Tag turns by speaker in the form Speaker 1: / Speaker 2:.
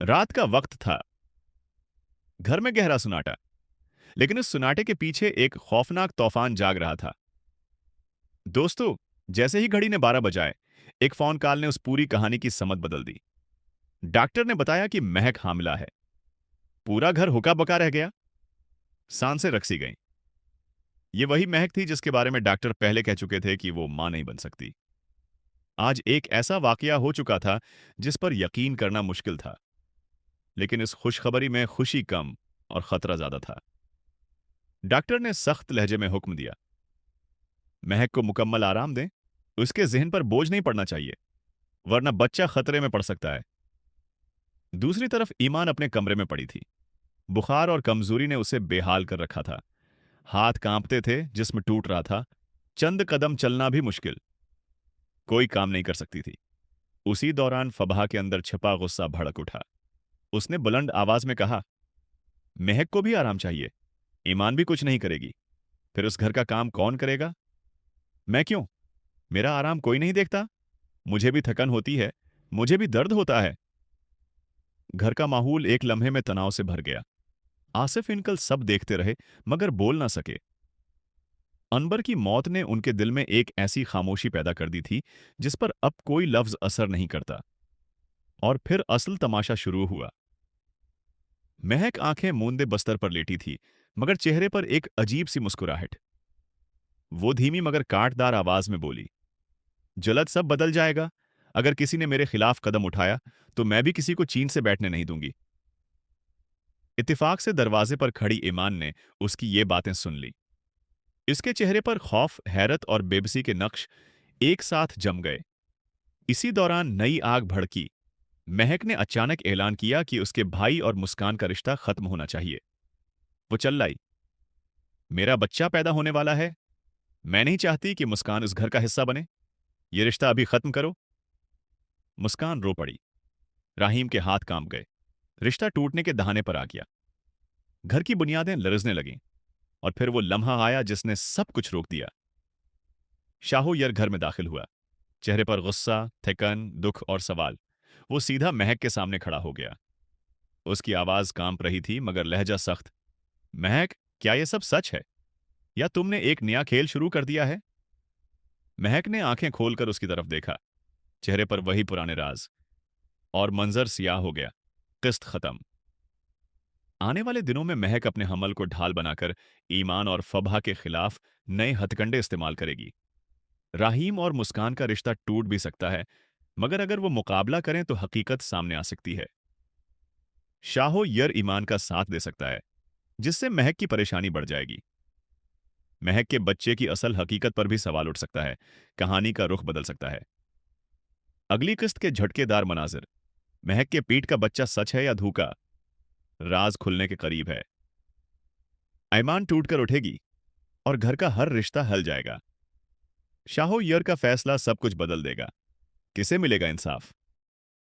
Speaker 1: रात का वक्त था। घर में गहरा सुनाटा। लेकिन उस सुनाटे के पीछे एक खौफनाक तूफान जाग रहा था। दोस्तों, जैसे ही घड़ी ने 12 बजाए, एक फोन कॉल ने उस पूरी कहानी की समझ बदल दी। डॉक्टर ने बताया कि महक हामिला है। पूरा घर हुक्का बका रह गया। सांसें रकसी गईं। ये वही महक थी जिसके बारे में डॉक्टर पहले कह चुके थे कि वो मां नहीं बन सकती। आज एक ऐसा वाकया हो चुका था जिस पर यकीन करना मुश्किल था। लेकिन इस खुशखबरी में खुशी कम और खतरा ज्यादा था। डॉक्टर ने सख्त लहजे में हुक्म दिया, महक को मुकम्मल आराम दें। उसके जहन पर बोझ नहीं पड़ना चाहिए, वरना बच्चा खतरे में पड़ सकता है। दूसरी तरफ ईमान अपने कमरे में पड़ी थी। बुखार और कमजोरी ने उसे बेहाल कर रखा था। हाथ कांपते थे, जिस्म टूट रहा था। चंद कदम चलना भी मुश्किल। कोई काम नहीं कर सकती थी। उसी दौरान फबहा के अंदर छिपा गुस्सा भड़क उठा। उसने बुलंद आवाज में कहा, महक को भी आराम चाहिए। ईमान भी कुछ नहीं करेगी, फिर उस घर का काम कौन करेगा? मैं क्यों? मेरा आराम कोई नहीं देखता? मुझे भी थकन होती है, मुझे भी दर्द होता है। घर का माहौल एक लम्हे में तनाव से भर गया। आसिफ इनकल सब देखते रहे, मगर बोल ना सके। अनबर की मौत ने उनके दिल में एक ऐसी खामोशी पैदा कर दी थी जिस पर अब कोई लफ्ज असर नहीं करता। और फिर असल तमाशा शुरू हुआ। महक आंखें मूंदे बस्तर पर लेटी थी, मगर चेहरे पर एक अजीब सी मुस्कुराहट। वो धीमी मगर कांटदार आवाज में बोली, जल्द सब बदल जाएगा। अगर किसी ने मेरे खिलाफ कदम उठाया तो मैं भी किसी को चीन से बैठने नहीं दूंगी। इत्तेफाक से दरवाजे पर खड़ी ईमान ने उसकी ये बातें सुन ली। इसके चेहरे पर खौफ, हैरत और बेबसी के नक्श एक साथ जम गए। इसी दौरान नई आग भड़की। महक ने अचानक ऐलान किया कि उसके भाई और मुस्कान का रिश्ता खत्म होना चाहिए। वो चिल्लाई, मेरा बच्चा पैदा होने वाला है। मैं नहीं चाहती कि मुस्कान उस घर का हिस्सा बने। ये रिश्ता अभी खत्म करो। मुस्कान रो पड़ी। राहीम के हाथ कांप गए। रिश्ता टूटने के दहाने पर आ गया। घर की बुनियादें लरजने लगीं। और फिर वो लम्हा आया जिसने सब कुछ रोक दिया। शाहोयर घर में दाखिल हुआ। चेहरे पर गुस्सा, थिकन, दुख और सवाल। वो सीधा महक के सामने खड़ा हो गया। उसकी आवाज कांप रही थी, मगर लहजा सख्त। महक, क्या ये सब सच है, या तुमने एक नया खेल शुरू कर दिया है? महक ने आंखें खोलकर उसकी तरफ देखा। चेहरे पर वही पुराने राज। और मंजर सियाह हो गया। किस्त खत्म। आने वाले दिनों में महक अपने हमल को ढाल बनाकर ईमान और फबहा के खिलाफ नए हथकंडे इस्तेमाल करेगी। राहीम और मुस्कान का रिश्ता टूट भी सकता है, मगर अगर वो मुकाबला करें तो हकीकत सामने आ सकती है। शाहो यर ईमान का साथ दे सकता है, जिससे महक की परेशानी बढ़ जाएगी। महक के बच्चे की असल हकीकत पर भी सवाल उठ सकता है। कहानी का रुख बदल सकता है। अगली किस्त के झटकेदार मनाजिर। महक के पीठ का बच्चा सच है या धोखा? राज खुलने के करीब है। ईमान टूटकर उठेगी और घर का हर रिश्ता हल जाएगा। शाहो यर का फैसला सब कुछ बदल देगा। किसे मिलेगा इंसाफ?